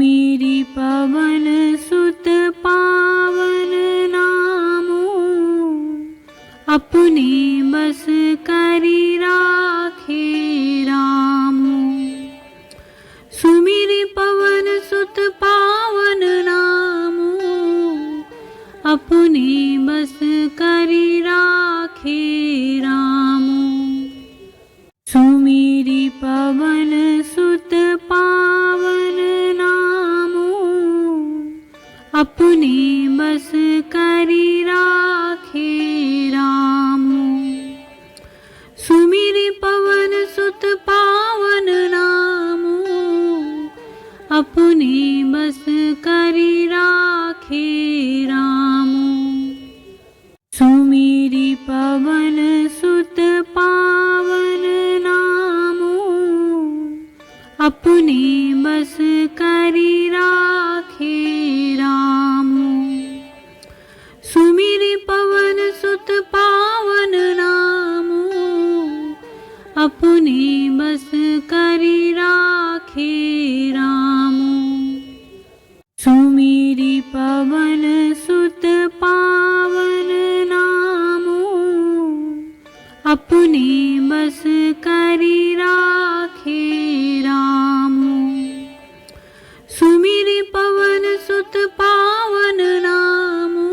सुमिरि पवन सुत पावन नामो, अपने बस करि राखे रामो। सुमिरि पवन सुत पावन नामो, अपने बस करि राखे रामो। सुमिरि पवन सुत पावन नामो, अपने बस करि राखे रामो। सुमिरि पवन सुत पावन नामो, अपने बस करि राखे रामो। सुमिरि पवन सुत पावन नामो, अपने बस करि राखे रामो। सुमिरि पवन सुत पावन नामो, अपने बस करि राखे रामो। सुमिरि पवन सुत पावन नामो, अपने बस करि राखे रामो। सुमिरि पवन सुत पावन नामो,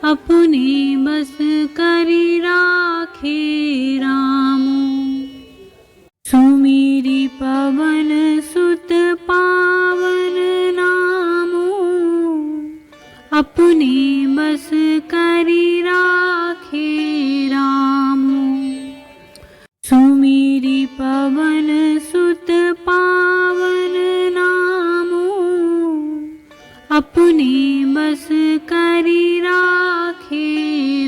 अपने बस करि राखे रामो। सुमिरि पवन सुत पावन नामो, अपने बस करि राखे रामो। सुमिरि पवन सुत पावन नामो, अपने बस करि राखे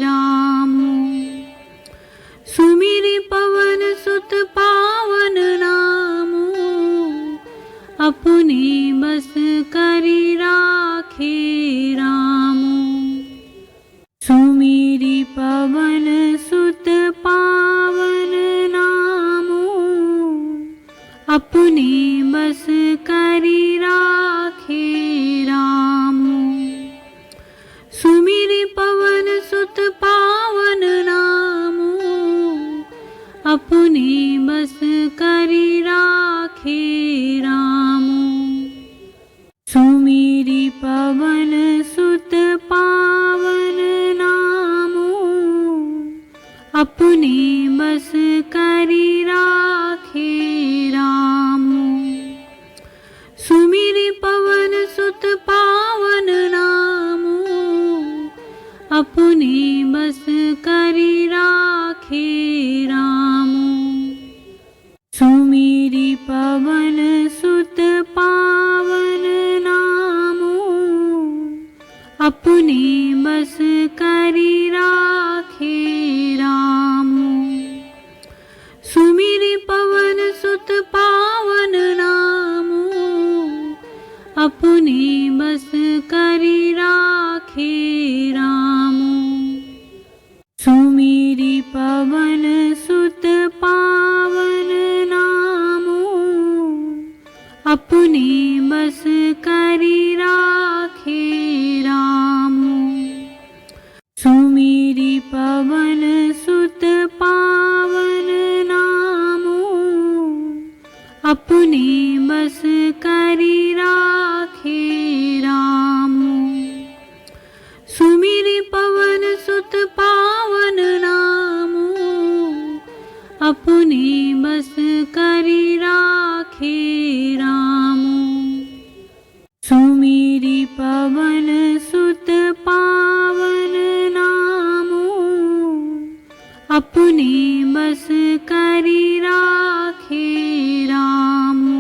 रामो। सुमिरि पवन सुत पावन नामो, अपने बस करि राखे रामो। सुमिरि पवन सुत पावन नामो, अपने बस करि राखे रामो। सुमिरि पवन सुत पावन नामो, अपने बस करि राखे रामो। सुमिरि पवन सुत पावन नामो, अपने बस करि राखे रामो। सुमिरि पवन सुत पावन नामो, अपने बस करि राखे रामो। सुमिरि पवन सुत पावन नामो, अपने बस करि राखे रामो। सुमिरि पवन सुत पावन नामो, अपने बस करि राखे रामो। सुमिरि पवन सुत पावन नामो, अपने बस करि राखे रामो। सुमिरि पवन सुत पावन नामो, अपने बस करि राखे रामो। सुमिरि पवन सुत पावन नामो, अपने बस करि राखे रामो। सुमिरि पवन सुत पावन नामो, अपने बस करि राखे रामो।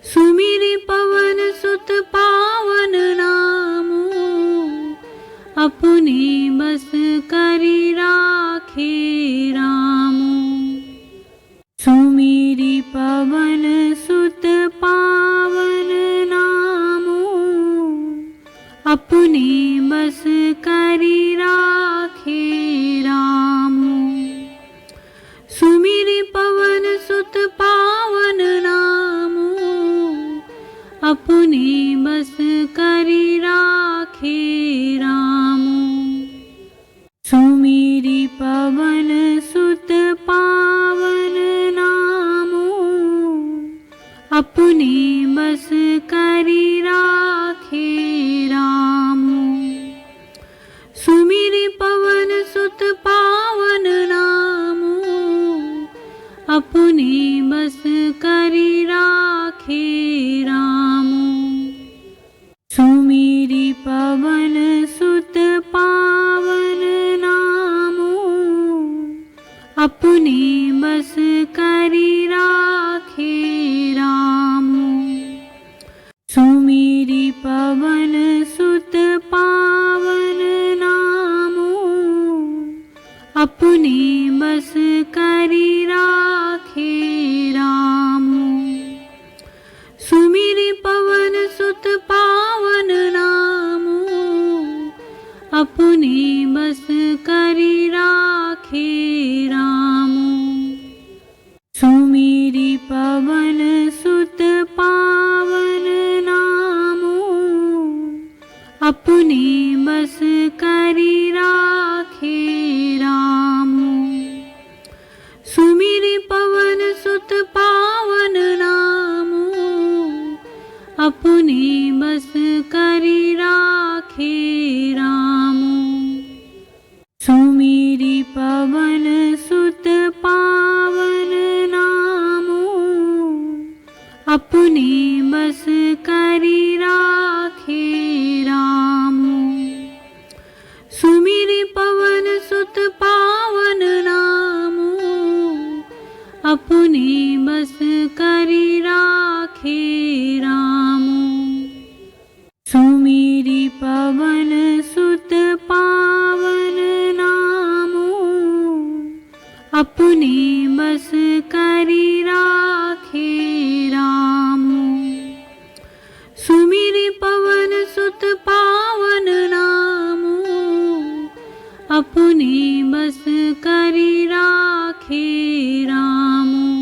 सुमिरि पवन सुत पावन नामो, अपने बस करि राखे रामो। सुमिरि पवन सुत पावन नामो, अपने बस करि राखे रामो। सुमिरि पवन सुत पावन नामो, अपने बस करी राखे रामो। सुमिरि पवन सुत पावन नामो, अपने बस करी राखे रामो। सुमिरि पवन सुत पावन नामो, अपने बस करी राखे रामो। सुमिरि पवन सुत पावन नामो, अपने बस करी राखे रामो। सुमिरि पवन सुत पावन नामो, अपने बस करी राखे रामो। सुमिरि पवन सुत पावन नामो, अपने बस करी राखे रामो। सुमिरि पवन सुत पावन नामो, अपने बस करी राखे रामो। सुमिरि पवन सुत पावन नामो, अपने बस करी राखे रामो। सुमिरि पवन सुत पावन नामो, अपने बस करी राखे रामो। सुमिरि पवन सुत पावन नामो, अपने बस करी राखे रामो। सुमिरि पवन सुत पावन नामो, अपने बस करी राखे रामो। सुमिरि पवन सुत पावन नामो, अपने बस करी राखे रामो।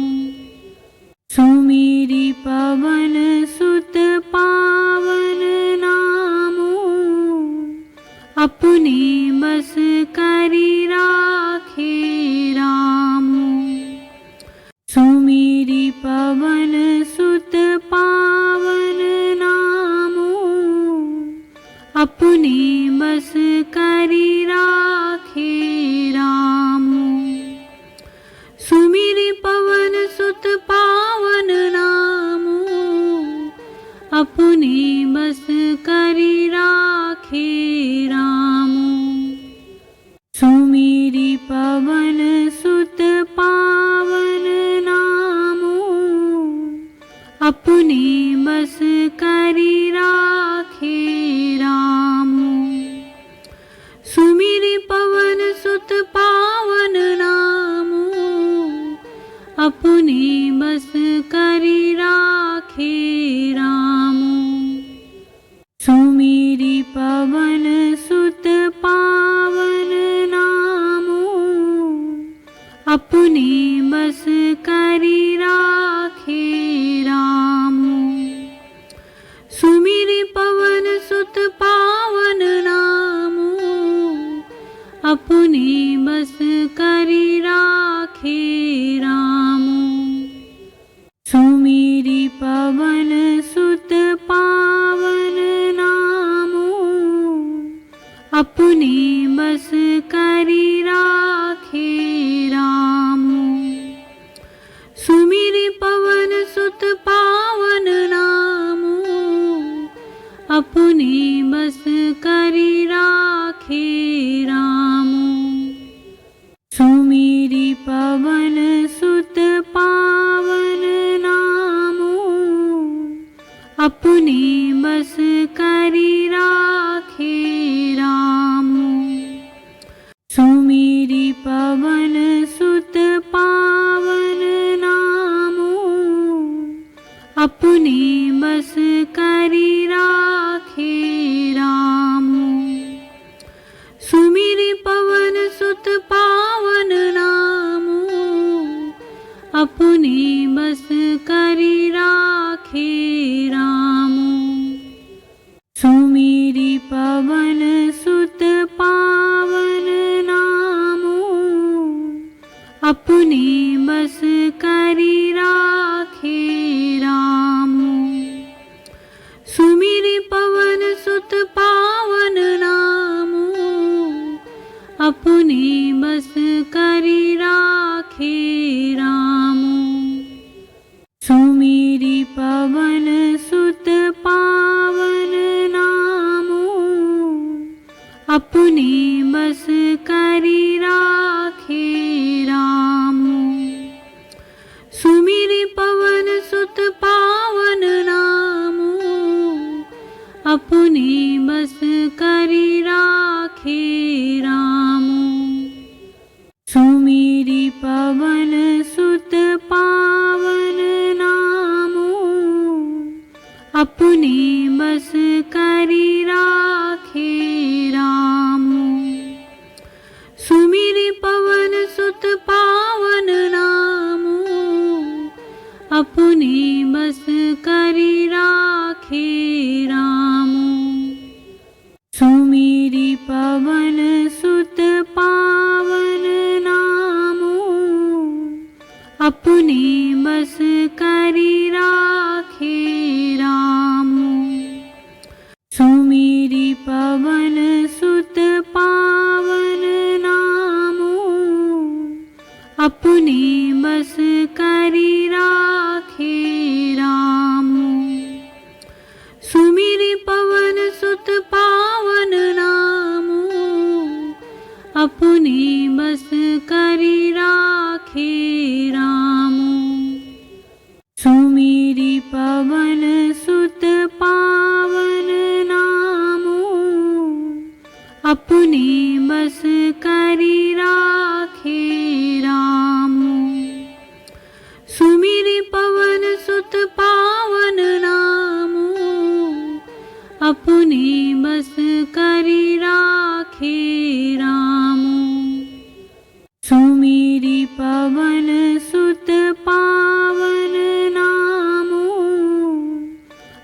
सुमिरि पवन सुत पावन नामो, अपने बस करी राखे रामो। सुमिरि पवन सुत पावन नामो, अपने बस करी राखे रामो। सुमिरि पवन सुत पावन नामो, अपने बस करी राखे रामो। सुमिरि पवन सुत पावन नामो, अपने बस करी राखे रामो। सुमिरि पवन सुत पावन नामो, अपने बस करी राखे रामो। सुमिरि पवन सुत पावन नामो, अपने बस करी राखे रामो। सुमिरि पवन सुत पावन नामो, अपने बस करी राखे रामो। सुमिरि पवन सुत पावन नामो, अपने बस करी राखे रामो। सुमिरि पवन सुत पावन नामो, अपने बस करी राखे रामो। सुमिरि पवन सुत पावन नामो, अपने बस करी राखे रामो। सुमिरि पवन सुत पावन नामो, अपने बस करी राखे रामो। सुमिरि पवन सुत पावन नामो, अपने बस करी राखे रामो। अपने बस करी राखे रामो। सुमिरि पवन सुत पावन नामो, अपने बस करी राखे रामो। सुमिरि पवन सुत पावन नामो, अपने बस करी राखे रामो। सुमिरि पवन सुत पावन नामो, अपने बस करी राखे रामो। सुमिरि पवन सुत पावन नामो, अपने बस करी राखे रामो। सुमिरि पवन सुत पावन नामो, अपने बस करी राखे रामो। सुमिरि पवन सुत पावन नामो, अपने बस करी राखे रामो। सुमिरि पवन सुत पावन नामो, अपने बस करी राखे रामो। सुमिरि पवन सुत पावन नामो,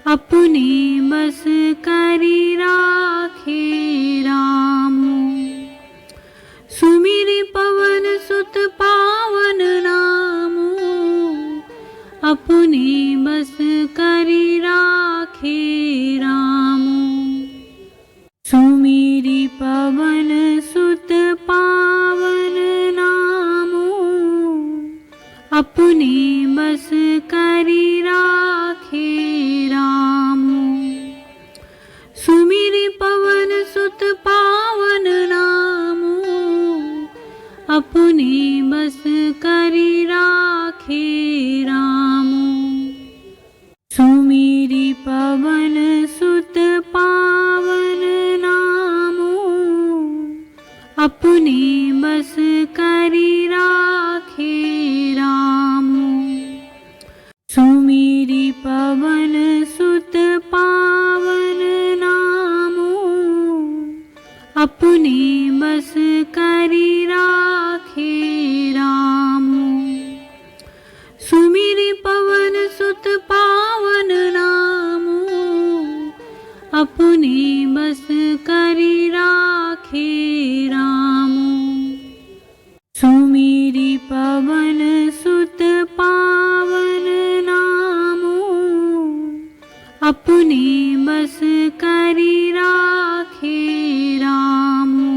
अपने बस करी राखे रामो। सुमिरि पवन सुत पावन नामो, अपने बस करी राखे रामो। सुमिरि पवन सुत पावन नामो, अपने बस करी राखे रामो। सुमिरि पवन सुत पावन नामो, अपने बस करी राखे रामो। सुमिरि पवन सुत पावन नामो, अपने बस करी राखे रामो। सुमिरि पवन सुत पावन नामो, अपने बस करी राखे रामो। सुमिरि पवन सुत पावन नामो, अपने बस करी राखे रामो। सुमिरि पवन सुत पावन नामो, अपने बस करी राखे रामो।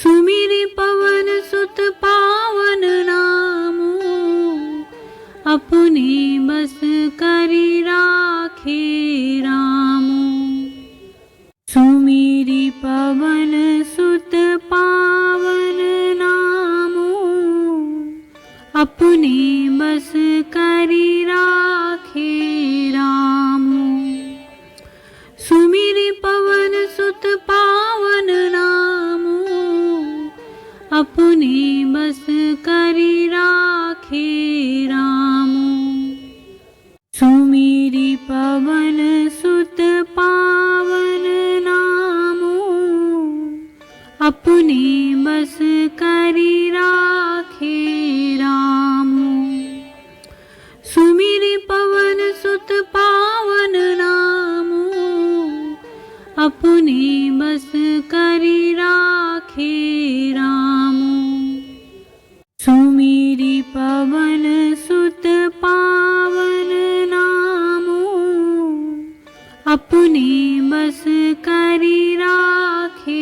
सुमिरि पवन सुत पावन नामो, अपने बस करी राखे रामो। सुमिरि पवन सुत पावन नामो, अपने बस करी राखे रामो। सुमिरि पवन सुत पावन नामो, अपने बस करी राखे रामो। सुमिरि पवन सुत पावन नामो, अपने बस करी राखे रामो। सुमिरि पवन सुत पावन नामो, अपने बस करी राखे रामो। सुमिरि पवन सुत पावन नामो, अपने बस करी राखे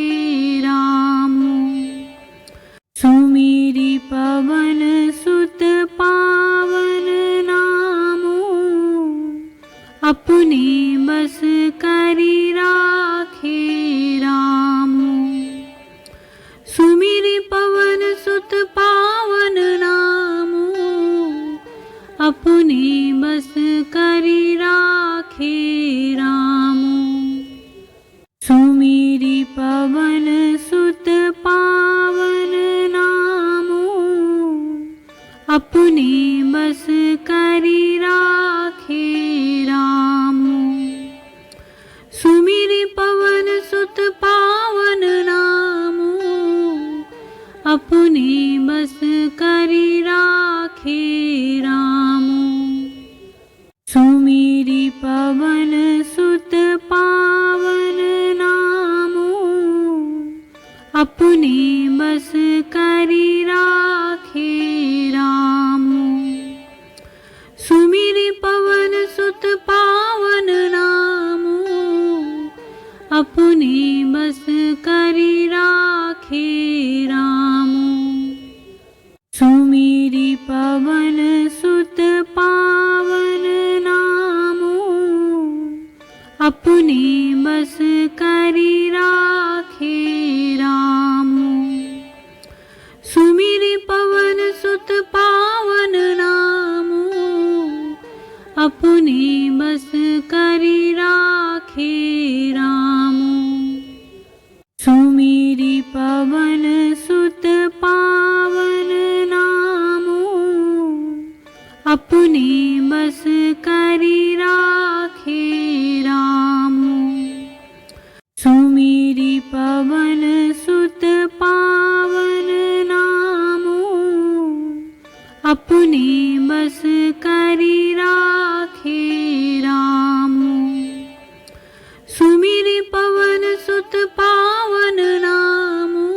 रामो। सुमिरि पवन सुत पावन नामो, अपने बस करी राखे रामो। सुमिरि पवन सुत पावन नामो, अपने बस करी राखे रामो। सुमिरि पवन सुत पावन नामो अपने बस करि राखे रामो। सुमिरि पवन सुत पावन नामो अपने बस करि राखे रामो। सुमिरि पवन सुत पावन नामो अपने बस करि राखे रामो। सुमिरि पवन सुत पावन नामो अपने बस करि राखे रामो। सुमिरि पवन सुत पावन नामो अपने बस करि राखे रामो। सुमिरि पवन सुत पावन नामो अपने बस करि राखे रामो। सुमिरि पवन सुत पावन नामो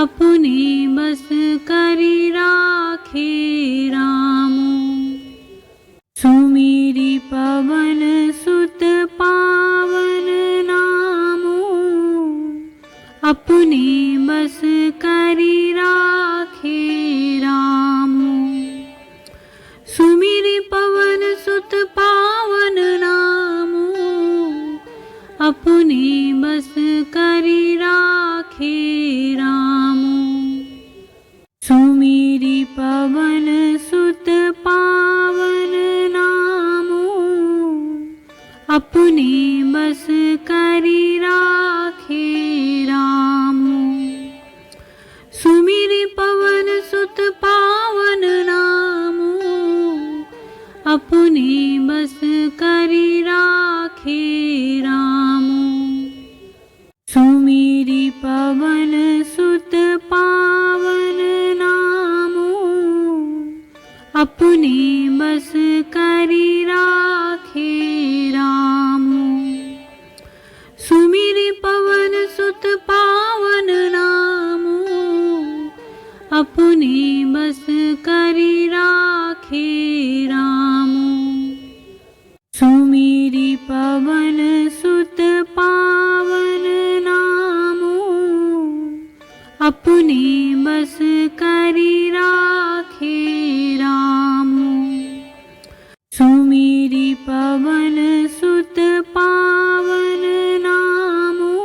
अपने बस करि राखे रामो। सुमिरि पवन सुत पावन नामो अपने बस करि राखे रामो। सुमिरि पवन सुत पावन नामो अपने बस करि राखे रामो। सुमिरि पवन सुत पावन नामो अपने बस करि राखे रामो। सुमिरि पवन सुत पावन नामो अपने बस करि राखे रामो। सुमिरि पवन सुत पावन नामो अपने बस करि राखे रामो। सुमिरि पवन सुत पावन नामो अपने बस करि राखे रामो। सुमिरि पवन सुत पावन नामो अपने बस करि राखे रामो। सुमिरि पवन सुत पावन नामो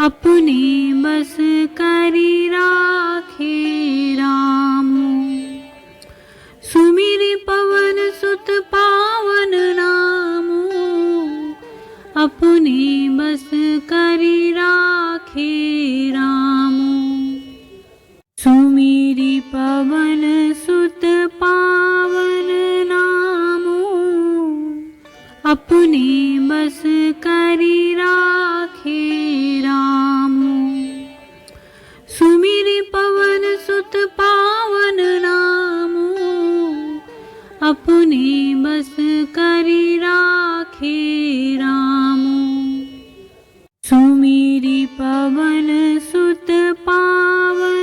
अपने बस करि राखे रामो। सुमिरि पवन सुत पावन नामो अपने बस करि राखे रामो। सुमिरि पवन सुत पावन नामो अपने बस करि राखे रामो। सुमिरि पवन सुत पावन नामो अपने बस करि राखे रामो। सुमिरि पवन सुत पावन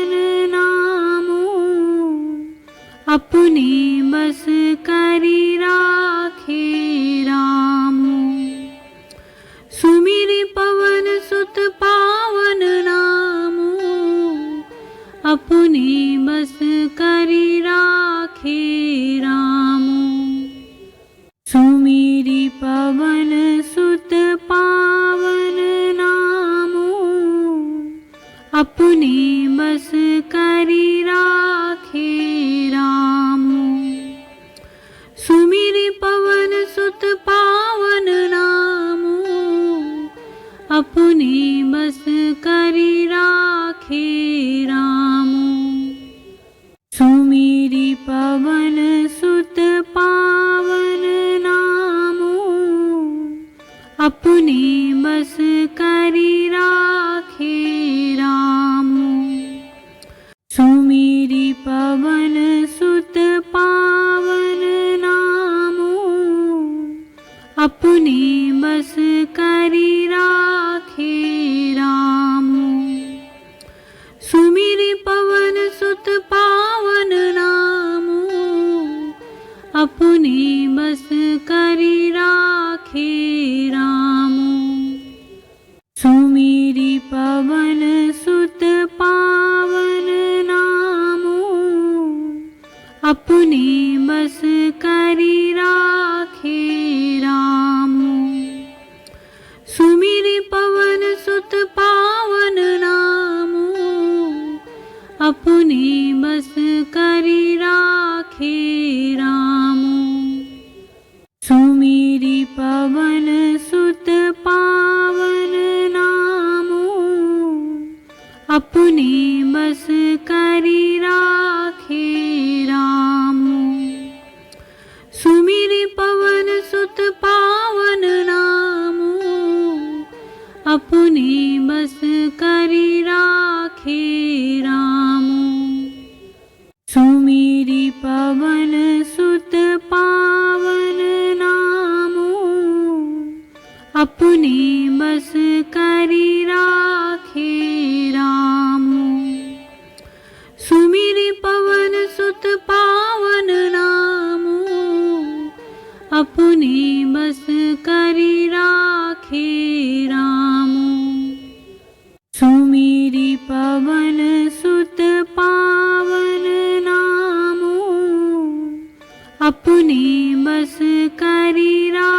नामो अपने बस करि राखे रामो। सुमिरि पवन सुत पावन नामो अपने बस करि राखे रामो। सुमिरि पवन सुत पावन नामो अपने बस करि राखे रामो। सुमिरि पवन सुत पावन नामो अपने बस करि राखे रामो। सुमिरि पवन सुत पावन नामो अपने बस करि राखे रामो। सुमिरि पवन सुत पावन नामो अपने बस करी राखे रामू। सुमिरि पवन सुत पावन नामू, अपने बस करी राखे रामू। सुमिरि पवन सुत पावन नामू, अपने बस करी राखे रामू। सुमिरि पवन सुत पावन नामू, अपने बस करी राखे रामू। सुमिरि पवन सुत पावन नामू, अपने बस करी राखे रामू। सुमिरि पवन सुत पावन नामू, अपने बस करी राखे रामू। सुमिरि पवन सुत पावन नामू, अपने बस करी राखे रामू। सुमिरि पवन सुत पावन नामू, अपने बस करी राखे रामू। सुमिरि पवन सुत पावन नामू, अपने बस करी राखे